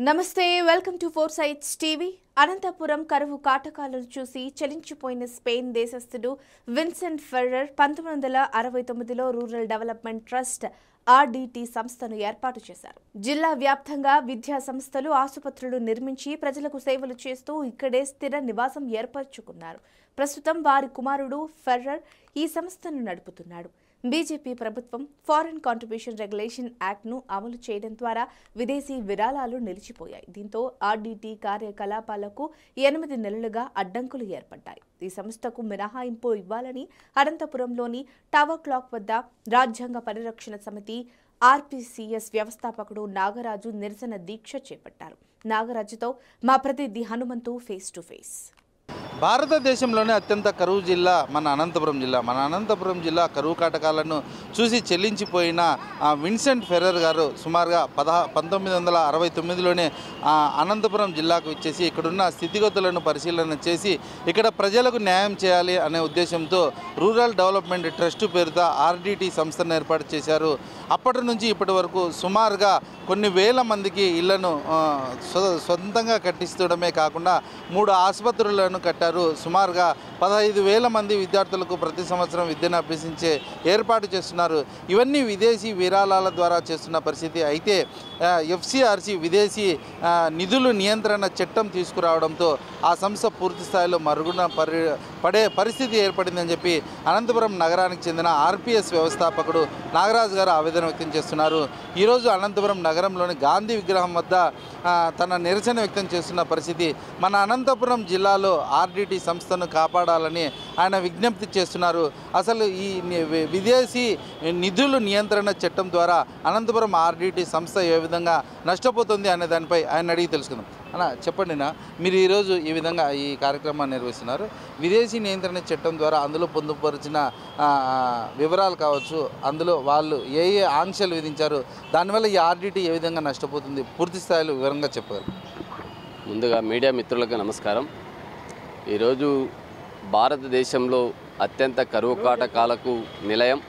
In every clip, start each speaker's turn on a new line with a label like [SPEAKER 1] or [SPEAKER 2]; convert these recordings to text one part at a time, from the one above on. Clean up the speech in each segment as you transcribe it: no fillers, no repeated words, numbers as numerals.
[SPEAKER 1] నమస్తే welcome to four sites TV. Anantapur కరువు కాటకాలను చూసి చలించిపోయిన స్పెయిన్ దేశస్థుడు విన్సెంట్ ఫెర్రర్ 1969లో రూరల్ డెవలప్మెంట్ ట్రస్ట్ ఆర్డీటీ సంస్థను ఏర్పాటు చేశారు. జిల్లా వ్యాప్తంగా విద్యా సంస్థలు, ఆసుపత్రులు నిర్మించి ప్రజలకు సేవలు చేస్తూ ఇక్కడే స్థిర నివాసం ఏర్పరచుకున్నారు. ప్రస్తుతం వారి కుమారుడు ఫెర్రర్ ఈ సంస్థను నడుపుతున్నాడు. బీజేపీ ప్రభుత్వం ఫారిన్ కాంట్రిబ్యూషన్ రెగ్యులేషన్ యాక్ట్ను అమలు చేయడం ద్వారా విదేశీ విరాళాలు నిలిచిపోయాయి. దీంతో ఆర్డీటీ కార్యకలాపాలకు 8 నెలలుగా అడ్డంకులు ఏర్పడ్డాయి. ఈ సంస్థకు మినహాయింపు ఇవ్వాలని అనంతపురంలోని టవర్ క్లాక్ వద్ద రాజ్యాంగ పరిరక్షణ సమితి ఆర్పీసీఎస్ వ్యవస్థాపకుడు నాగరాజు నిరసన దీక్ష చేపట్టారు. నాగరాజుతో మా ప్రతినిధి హనుమంతు ఫేస్ టు ఫేస్.
[SPEAKER 2] భారతదేశంలోనే అత్యంత కరువు జిల్లా మన అనంతపురం జిల్లా కరువు కాటకాలను చూసి చెల్లించిపోయిన విన్సెంట్ ఫెర్రర్ గారు సుమారుగా 1969లోనే అనంతపురం జిల్లాకు వచ్చేసి ఇక్కడున్న స్థితిగతులను పరిశీలన చేసి ఇక్కడ ప్రజలకు న్యాయం చేయాలి అనే ఉద్దేశంతో రూరల్ డెవలప్మెంట్ ట్రస్ట్ పేరుతో ఆర్డీటీ సంస్థను ఏర్పాటు చేశారు. అప్పటి నుంచి ఇప్పటి వరకు సుమారుగా కొన్ని వేల మందికి ఇళ్లను సొంతంగా కట్టిస్తడమే కాకుండా 3 ఆసుపత్రులను కట్టారు. సుమారుగా 15,000 మంది విద్యార్థులకు ప్రతి సంవత్సరం విద్యను అభ్యసించే ఏర్పాటు చేస్తున్నారు. ఇవన్నీ విదేశీ విరాళాల ద్వారా చేస్తున్న పరిస్థితి. అయితే ఎఫ్సిఆర్సి విదేశీ నిధులు నియంత్రణ చట్టం తీసుకురావడంతో ఆ సంస్థ పూర్తి స్థాయిలో మరుగున పడే పరిస్థితి ఏర్పడిందని చెప్పి అనంతపురం నగరానికి చెందిన ఆర్పీఎస్ వ్యవస్థాపకుడు నాగరాజు గారు ఆవేదన వ్యక్తం చేస్తున్నారు. ఈరోజు అనంతపురం నగరంలోని గాంధీ విగ్రహం వద్ద తన నిరసన వ్యక్తం చేస్తున్న పరిస్థితి. మన అనంతపురం జిల్లాలో ఆర్డీటీ సంస్థను కాపాడాలని ఆయన విజ్ఞప్తి చేస్తున్నారు. అసలు ఈ విదేశీ నిధులు నియంత్రణ చట్టం ద్వారా అనంతపురం ఆర్డీటీ సంస్థ ఏ విధంగా నష్టపోతుంది అనే దానిపై ఆయన అడిగి తెలుసుకుందాం. అన్న చెప్పండినా, మీరు ఈరోజు ఈ విధంగా ఈ కార్యక్రమాన్ని నిర్వహిస్తున్నారు. విదేశీ నియంత్రణ చట్టం ద్వారా అందులో పొందుపరిచిన వివరాలు కావచ్చు, అందులో వాళ్ళు ఏ ఆంక్షలు విధించారు, దానివల్ల ఈ ఆర్డీటీ ఏ విధంగా నష్టపోతుంది, పూర్తి స్థాయిలో వివరంగా చెప్పగలరు?
[SPEAKER 3] ముందుగా మీడియా మిత్రులకు నమస్కారం. ఈరోజు భారతదేశంలో అత్యంత కరువు కాటకాలకు నిలయం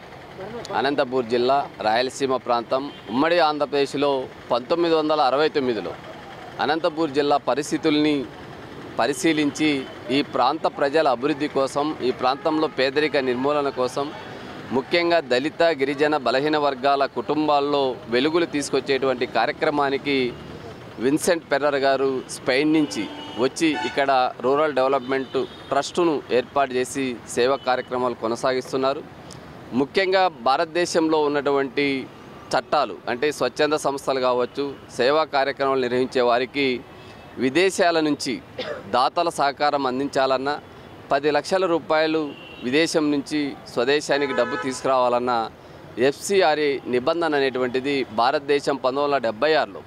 [SPEAKER 3] అనంతపూర్ జిల్లా, రాయలసీమ ప్రాంతం. ఉమ్మడి ఆంధ్రప్రదేశ్లో 1969లో అనంతపూర్ జిల్లా పరిస్థితుల్ని పరిశీలించి ఈ ప్రాంత ప్రజల అభివృద్ధి కోసం, ఈ ప్రాంతంలో పేదరిక నిర్మూలన కోసం, ముఖ్యంగా దళిత, గిరిజన, బలహీన వర్గాల కుటుంబాల్లో వెలుగులు తీసుకొచ్చేటువంటి కార్యక్రమానికి విన్సెంట్ ఫెర్రర్ గారు స్పెయిన్ నుంచి వచ్చి ఇక్కడ రూరల్ డెవలప్మెంట్ ట్రస్టును ఏర్పాటు చేసి సేవా కార్యక్రమాలు కొనసాగిస్తున్నారు. ముఖ్యంగా భారతదేశంలో ఉన్నటువంటి చట్టాలు అంటే స్వచ్ఛంద సంస్థలు కావచ్చు, సేవా కార్యక్రమాలు నిర్వహించే వారికి విదేశాల నుంచి దాతల సహకారం అందించాలన్నా, 10 లక్షల రూపాయలు విదేశం నుంచి స్వదేశానికి డబ్బు తీసుకురావాలన్న ఎఫ్సిఆర్ఏ నిబంధన అనేటువంటిది భారతదేశం 1976లో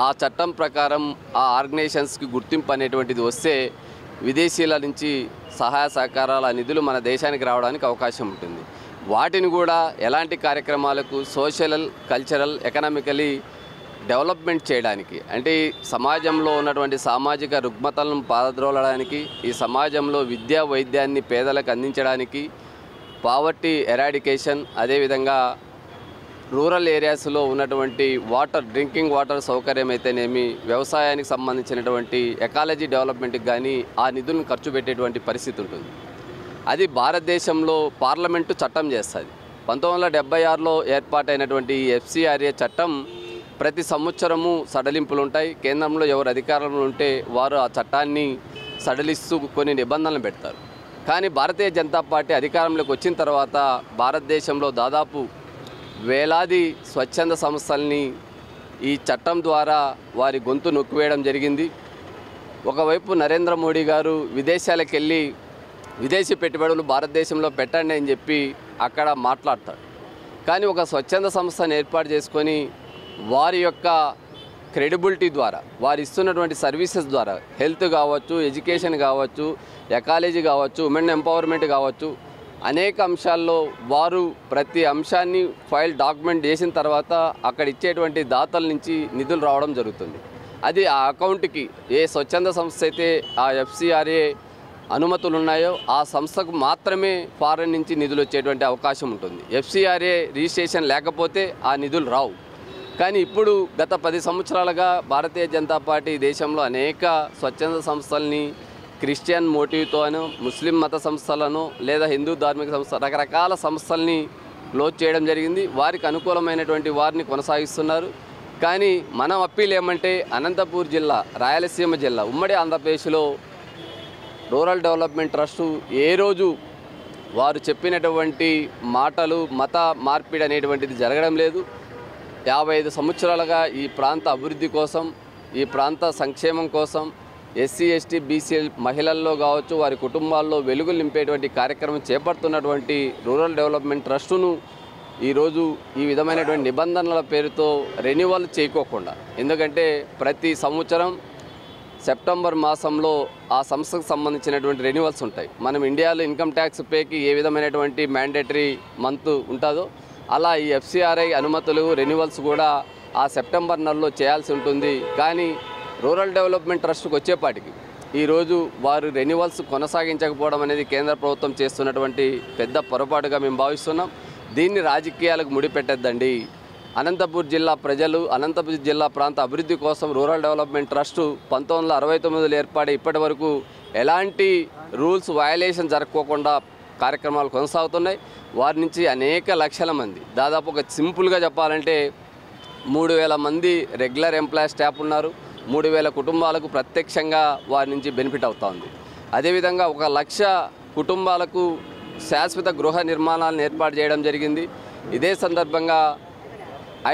[SPEAKER 3] ఆ చట్టం ప్రకారం ఆ ఆర్గనైజేషన్స్కి గుర్తింపు అనేటువంటిది వస్తే విదేశీల నుంచి సహాయ సహకారాల నిధులు మన దేశానికి రావడానికి అవకాశం ఉంటుంది. వాటిని కూడా ఎలాంటి కార్యక్రమాలకు సోషల్, కల్చరల్, ఎకనామికలీ డెవలప్మెంట్ చేయడానికి, అంటే సమాజంలో ఉన్నటువంటి సామాజిక రుగ్మతలను పారద్రోలడానికి, ఈ సమాజంలో విద్యా వైద్యాన్ని పేదలకు అందించడానికి, పావర్టీ ఎరాడికేషన్, అదేవిధంగా రూరల్ ఏరియాస్లో ఉన్నటువంటి డ్రింకింగ్ వాటర్ సౌకర్యం అయితేనేమి, వ్యవసాయానికి సంబంధించినటువంటి ఎకాలజీ డెవలప్మెంట్కి కానీ ఆ నిధులను ఖర్చు పెట్టేటువంటి పరిస్థితి ఉంటుంది. అది భారతదేశంలో పార్లమెంటు చట్టం చేస్తుంది. 1976లో ఏర్పాటైనటువంటి ఎఫ్సిఆర్ఏ చట్టం ప్రతి సంవత్సరము సడలింపులు ఉంటాయి. కేంద్రంలో ఎవరు అధికారంలో ఉంటే వారు ఆ చట్టాన్ని సడలిస్తూ కొన్ని నిబంధనలు పెడతారు. కానీ భారతీయ జనతా పార్టీ అధికారంలోకి వచ్చిన తర్వాత భారతదేశంలో దాదాపు వేలాది స్వచ్ఛంద సంస్థల్ని ఈ చట్టం ద్వారా వారి గొంతు నొక్కివేయడం జరిగింది. ఒకవైపు నరేంద్ర మోడీ గారు విదేశాలకు వెళ్ళి విదేశీ పెట్టుబడులు భారతదేశంలో పెట్టండి అని చెప్పి అక్కడ మాట్లాడతాడు. కానీ ఒక స్వచ్ఛంద సంస్థను ఏర్పాటు చేసుకొని వారి యొక్క క్రెడిబిలిటీ ద్వారా, వారు ఇస్తున్నటువంటి సర్వీసెస్ ద్వారా, హెల్త్ కావచ్చు, ఎడ్యుకేషన్ కావచ్చు, ఎకాలజీ కావచ్చు, ఉమెన్ ఎంపవర్మెంట్ కావచ్చు, అనేక అంశాల్లో వారు ప్రతి అంశాన్ని డాక్యుమెంట్ చేసిన తర్వాత అక్కడ ఇచ్చేటువంటి దాతల నుంచి నిధులు రావడం జరుగుతుంది. అది ఆ అకౌంట్కి ఏ స్వచ్ఛంద సంస్థ అయితే ఆ ఎఫ్సిఆర్ఏ అనుమతులు ఉన్నాయో ఆ సంస్థకు మాత్రమే ఫారెన్ నుంచి నిధులు వచ్చేటువంటి అవకాశం ఉంటుంది. ఎఫ్సిఆర్ఏ రిజిస్ట్రేషన్ లేకపోతే ఆ నిధులు రావు. కానీ ఇప్పుడు గత 10 సంవత్సరాలుగా భారతీయ జనతా పార్టీ దేశంలో అనేక స్వచ్ఛంద సంస్థల్ని క్రిస్టియన్ మోటివ్తోనో ముస్లిం మత సంస్థలను లేదా హిందూ ధార్మిక సంస్థ రకరకాల సంస్థల్ని క్లోజ్ చేయడం జరిగింది. వారికి అనుకూలమైనటువంటి వారిని కొనసాగిస్తున్నారు. కానీ మనం అప్పీల్ ఏమంటే అనంతపూర్ జిల్లా, రాయలసీమ జిల్లా, ఉమ్మడి ఆంధ్రప్రదేశ్లో రూరల్ డెవలప్మెంట్ ట్రస్టు ఏ రోజు వారు చెప్పినటువంటి మాటలు మత మార్పిడి అనేటువంటిది జరగడం లేదు. 55 సంవత్సరాలుగా ఈ ప్రాంత అభివృద్ధి కోసం, ఈ ప్రాంత సంక్షేమం కోసం ఎస్సీ ఎస్టీ బీసీ మహిళల్లో కావచ్చు వారి కుటుంబాల్లో వెలుగులు నింపేటువంటి కార్యక్రమం చేపడుతున్నటువంటి రూరల్ డెవలప్మెంట్ ట్రస్టును ఈరోజు ఈ విధమైనటువంటి నిబంధనల పేరుతో రెన్యువల్ చేయకోకుండా, ఎందుకంటే ప్రతి సంవత్సరం సెప్టెంబర్ మాసంలో ఆ సంస్థకు సంబంధించినటువంటి రెన్యువల్స్ ఉంటాయి. మనం ఇండియాలో ఇన్కమ్ ట్యాక్స్ పేకి ఏ విధమైనటువంటి మ్యాండేటరీ మంత్ ఉంటుందో అలా ఈ ఎఫ్సిఆర్ఐ అనుమతులు రెన్యువల్స్ కూడా ఆ సెప్టెంబర్ నెలలో చేయాల్సి ఉంటుంది. కానీ రూరల్ డెవలప్మెంట్ ట్రస్ట్కి వచ్చేపాటికి ఈరోజు వారు రెన్యువల్స్ కొనసాగించకపోవడం అనేది కేంద్ర ప్రభుత్వం చేస్తున్నటువంటి పెద్ద పొరపాటుగా మేము భావిస్తున్నాం. దీన్ని రాజకీయాలకు ముడిపెట్టద్దండి. అనంతపూర్ జిల్లా ప్రజలు, అనంతపూర్ జిల్లా ప్రాంత అభివృద్ధి కోసం రూరల్ డెవలప్మెంట్ ట్రస్టు 1969లో ఏర్పడి ఇప్పటి వరకు ఎలాంటి రూల్స్ వయలేషన్ జరగకోకుండా కార్యక్రమాలు కొనసాగుతున్నాయి. వారి నుంచి అనేక లక్షల మంది, దాదాపు ఒక సింపుల్గా చెప్పాలంటే 3000 మంది రెగ్యులర్ ఎంప్లాయీ స్టాఫ్ ఉన్నారు. 3000 కుటుంబాలకు ప్రత్యక్షంగా వారి నుంచి బెనిఫిట్ అవుతుంది. అదేవిధంగా 1 లక్ష కుటుంబాలకు శాశ్వత గృహ నిర్మాణాలను ఏర్పాటు చేయడం జరిగింది. ఇదే సందర్భంగా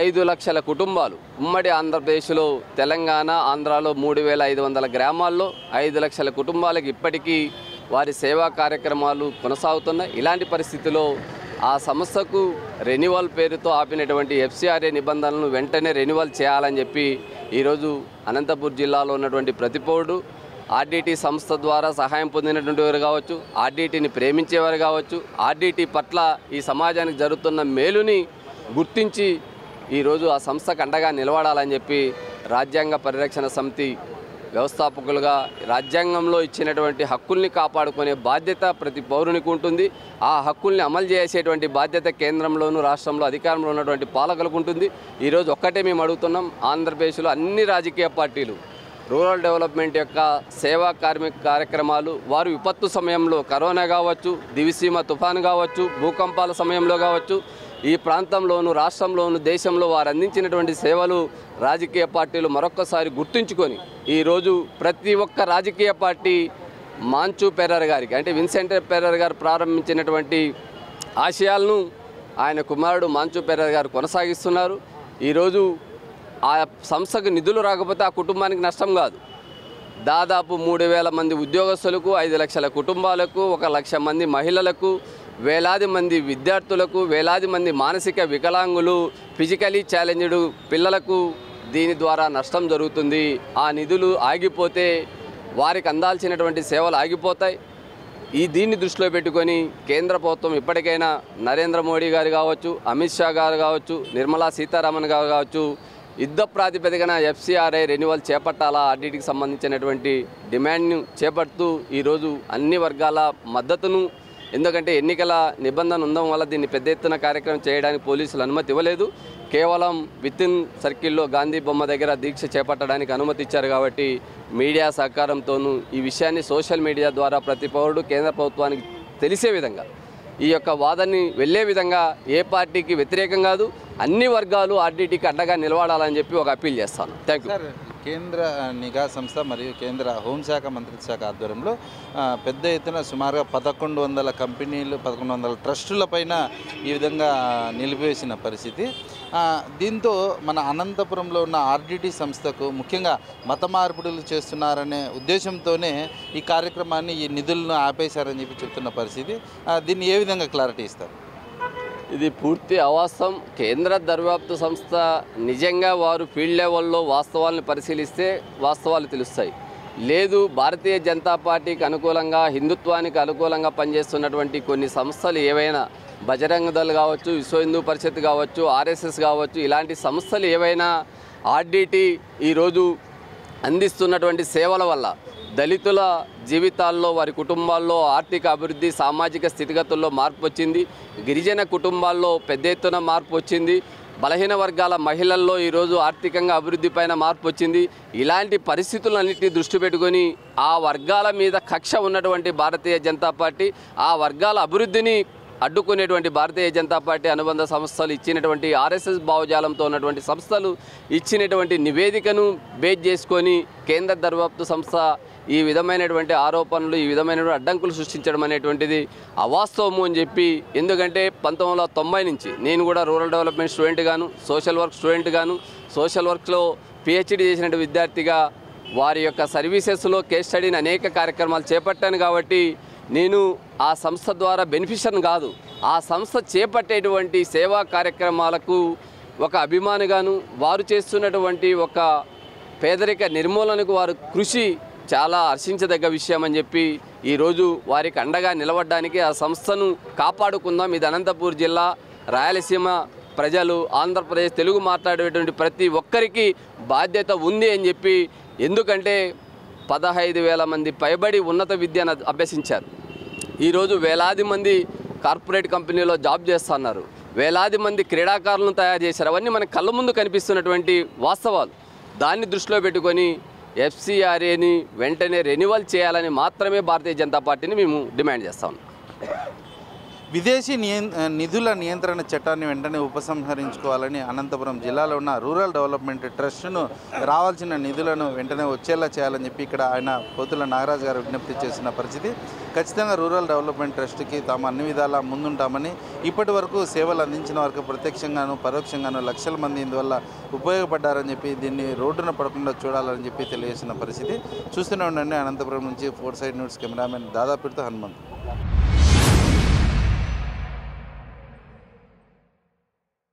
[SPEAKER 3] 5 లక్షల కుటుంబాలు ఉమ్మడి ఆంధ్రప్రదేశ్లో, తెలంగాణ, ఆంధ్రాలో 3500 గ్రామాల్లో 5 లక్షల కుటుంబాలకు ఇప్పటికీ వారి సేవా కార్యక్రమాలు కొనసాగుతున్నాయి. ఇలాంటి పరిస్థితిలో ఆ సంస్థకు రెన్యువల్ పేరుతో ఆపినటువంటి ఎఫ్సిఆర్ఏ నిబంధనలను వెంటనే రెన్యువల్ చేయాలని చెప్పి ఈరోజు అనంతపూర్ జిల్లాలో ఉన్నటువంటి ప్రతి పౌరుడు, ఆర్డీటీ సంస్థ ద్వారా సహాయం పొందినటువంటి వారు కావచ్చు, ఆర్డీటీని ప్రేమించేవారు కావచ్చు, ఆర్డీటీ పట్ల ఈ సమాజానికి జరుగుతున్న మేలుని గుర్తించి ఈరోజు ఆ సంస్థకు అండగా నిలబడాలని చెప్పి రాజ్యాంగ పరిరక్షణ సమితి వ్యవస్థాపకులుగా రాజ్యాంగంలో ఇచ్చినటువంటి హక్కుల్ని కాపాడుకునే బాధ్యత ప్రతి పౌరునికి ఉంటుంది. ఆ హక్కుల్ని అమలు చేసేటువంటి బాధ్యత కేంద్రంలోనూ రాష్ట్రంలో అధికారంలో ఉన్నటువంటి పాలకులకు ఉంటుంది. ఈరోజు ఒక్కటే మేము అడుగుతున్నాం, ఆంధ్రప్రదేశ్లో అన్ని రాజకీయ పార్టీలు రూరల్ డెవలప్మెంట్ యొక్క సేవా కార్యక్రమాలు వారు విపత్తు సమయంలో కరోనా కావచ్చు, దివిసీమ తుఫాను కావచ్చు, భూకంపాల సమయంలో కావచ్చు, ఈ ప్రాంతంలోను, రాష్ట్రంలోను, దేశంలో వారు అందించినటువంటి సేవలు రాజకీయ పార్టీలు మరొక్కసారి గుర్తుంచుకొని ఈరోజు ప్రతి ఒక్క రాజకీయ పార్టీ మాంచు పెర్రర్ గారికి, అంటే విన్సెంట్ పెర్రర్ గారు ప్రారంభించినటువంటి ఆశయాలను ఆయన కుమారుడు మాంచు పెర్రర్ గారు కొనసాగిస్తున్నారు. ఈరోజు ఆ సంస్థకు నిధులు రాకపోతే ఆ కుటుంబానికి నష్టం కాదు. దాదాపు 3000 మంది ఉద్యోగస్తులకు, 5 లక్షల కుటుంబాలకు, 1 లక్ష మంది మహిళలకు, వేలాది మంది విద్యార్థులకు, వేలాది మంది మానసిక వికలాంగులు, ఫిజికలీ ఛాలెంజ్డ్ పిల్లలకు దీని ద్వారా నష్టం జరుగుతుంది. ఆ నిధులు ఆగిపోతే వారికి అందాల్సినటువంటి సేవలు ఆగిపోతాయి. దీన్ని దృష్టిలో పెట్టుకొని కేంద్ర ప్రభుత్వం ఇప్పటికైనా నరేంద్ర మోడీ గారు కావచ్చు, అమిత్ షా గారు కావచ్చు, నిర్మలా సీతారామన్ గారు కావచ్చు, యుద్ధ ప్రాతిపదికన ఎఫ్సిఆర్ఐ రెన్యువల్ చేపట్టాలా, ఆర్డీటీకి సంబంధించినటువంటి డిమాండ్ను చేపడుతూ ఈరోజు అన్ని వర్గాల మద్దతును, ఎందుకంటే ఎన్నికల నిబంధన ఉండడం వల్ల దీన్ని పెద్ద ఎత్తున కార్యక్రమం చేయడానికి పోలీసులు అనుమతి ఇవ్వలేదు. కేవలం వితిన్ సర్కిల్లో గాంధీ బొమ్మ దగ్గర దీక్ష చేపట్టడానికి అనుమతి ఇచ్చారు. కాబట్టి మీడియా సహకారంతోనూ ఈ విషయాన్ని సోషల్ మీడియా ద్వారా ప్రతి పౌరుడు కేంద్ర ప్రభుత్వానికి తెలిసే విధంగా, ఈ యొక్క వాదనని వెళ్ళే విధంగా ఏ పార్టీకి వ్యతిరేకం కాదు, అన్ని వర్గాలు ఆర్డీటీకి అడ్డగా నిలబడాలని చెప్పి ఒక అప్పీల్ చేస్తాను. Thank you.
[SPEAKER 2] కేంద్ర నిఘా సంస్థ మరియు కేంద్ర హోంశాఖ మంత్రిత్వ శాఖ ఆధ్వర్యంలో పెద్ద ఎత్తున సుమారుగా 1100 కంపెనీలు, 1100 ట్రస్టులపైన ఈ విధంగా నిలిపివేసిన పరిస్థితి. దీంతో మన అనంతపురంలో ఉన్న ఆర్డీటీ సంస్థకు ముఖ్యంగా మత మార్పిడులు చేస్తున్నారనే ఉద్దేశంతోనే ఈ కార్యక్రమాన్ని, ఈ నిధులను ఆపేశారని చెప్పి చెప్తున్న పరిస్థితి. దీన్ని ఏ విధంగా క్లారిటీ ఇస్తారు?
[SPEAKER 3] ఇది పూర్తి అవాస్తవం. కేంద్ర దర్యాప్తు సంస్థ నిజంగా వారు ఫీల్డ్ లెవెల్లో వాస్తవాలను పరిశీలిస్తే వాస్తవాలు తెలుస్తాయి. లేదు, భారతీయ జనతా పార్టీకి అనుకూలంగా, హిందుత్వానికి అనుకూలంగా పనిచేస్తున్నటువంటి కొన్ని సంస్థలు ఏవైనా, బజరంగ దళ్ కావచ్చు, విశ్వ హిందూ పరిషత్ కావచ్చు, ఆర్ఎస్ఎస్ కావచ్చు, ఇలాంటి సంస్థలు ఏవైనా ఆర్డీటీ ఈరోజు అందిస్తున్నటువంటి సేవల వల్ల దళితుల జీవితాల్లో, వారి కుటుంబాల్లో ఆర్థిక అభివృద్ధి, సామాజిక స్థితిగతుల్లో మార్పు వచ్చింది. గిరిజన కుటుంబాల్లో పెద్ద ఎత్తున మార్పు వచ్చింది. బలహీన వర్గాల మహిళల్లో ఈరోజు ఆర్థికంగా అభివృద్ధి పైన మార్పు వచ్చింది. ఇలాంటి పరిస్థితులన్నింటినీ దృష్టి పెట్టుకొని ఆ వర్గాల మీద కక్ష ఉన్నటువంటి భారతీయ జనతా పార్టీ, ఆ వర్గాల అభివృద్ధిని అడ్డుకునేటువంటి భారతీయ జనతా పార్టీ అనుబంధ సంస్థలు ఇచ్చినటువంటి ఆర్ఎస్ఎస్ భావజాలంతో ఉన్నటువంటి సంస్థలు ఇచ్చినటువంటి నివేదికను బేస్ చేసుకొని కేంద్ర దర్యాప్తు సంస్థ ఈ విధమైనటువంటి ఆరోపణలు, ఈ విధమైనటువంటి అడ్డంకులు సృష్టించడం అనేటువంటిది అవాస్తవము అని చెప్పి, ఎందుకంటే 1990 నుంచి నేను కూడా రూరల్ డెవలప్మెంట్ స్టూడెంట్ గాను, సోషల్ వర్క్ స్టూడెంట్ గాను, సోషల్ వర్క్లో పిహెచ్డి చేసిన విద్యార్థిగా వారి యొక్క సర్వీసెస్లో కేస్ స్టడీని అనేక కార్యక్రమాలు చేపట్టాను. కాబట్టి నేను ఆ సంస్థ ద్వారా బెనిఫిషియర్ కాదు, ఆ సంస్థ చేపట్టేటువంటి సేవా కార్యక్రమాలకు ఒక అభిమానిగాను, వారు చేస్తున్నటువంటి ఒక పేదరిక నిర్మూలనకు వారు కృషి చాలా హర్షించదగ్గ విషయం అని చెప్పి ఈరోజు వారికి అండగా నిలబడడానికి ఆ సంస్థను కాపాడుకుందాం. ఇది అనంతపూర్ జిల్లా, రాయలసీమ ప్రజలు, ఆంధ్రప్రదేశ్ తెలుగు మాట్లాడేటువంటి ప్రతి ఒక్కరికి బాధ్యత ఉంది అని చెప్పి, ఎందుకంటే 15,000 మంది పైబడి ఉన్నత విద్యను అభ్యసించారు. ఈరోజు వేలాది మంది కార్పొరేట్ కంపెనీలో జాబ్ చేస్తున్నారు, వేలాది మంది క్రీడాకారులను తయారు చేశారు. అవన్నీ మన కళ్ళ ముందు కనిపిస్తున్నటువంటి వాస్తవాలు. దాన్ని దృష్టిలో పెట్టుకొని ఎఫ్సిఆర్ఏని వెంటనే రెన్యువల్ చేయాలని మాత్రమే భారతీయ జనతా పార్టీని మేము డిమాండ్ చేస్తాం.
[SPEAKER 2] విదేశీ నిధుల నియంత్రణ చట్టాన్ని వెంటనే ఉపసంహరించుకోవాలని అనంతపురం జిల్లాలో ఉన్న రూరల్ డెవలప్మెంట్ ట్రస్ట్ను రావాల్సిన నిధులను వెంటనే వచ్చేలా చేయాలని చెప్పి ఇక్కడ ఆయన పోతుల నాగరాజు గారు విజ్ఞప్తి చేసిన పరిస్థితి. ఖచ్చితంగా రూరల్ డెవలప్మెంట్ ట్రస్ట్కి తాము అన్ని విధాలా ముందుంటామని, ఇప్పటి వరకు సేవలు అందించిన వారికి ప్రత్యక్షంగాను పరోక్షంగాను లక్షల మంది ఇందువల్ల ఉపయోగపడ్డారని చెప్పి దీన్ని రోడ్డున పడకుండా చూడాలని చెప్పి తెలియజేసిన పరిస్థితి. చూస్తూనే ఉండండి. అనంతపురం నుంచి 4 సైడ్ న్యూస్ కెమెరామెన్ దాదాపుతో హనుమంత్.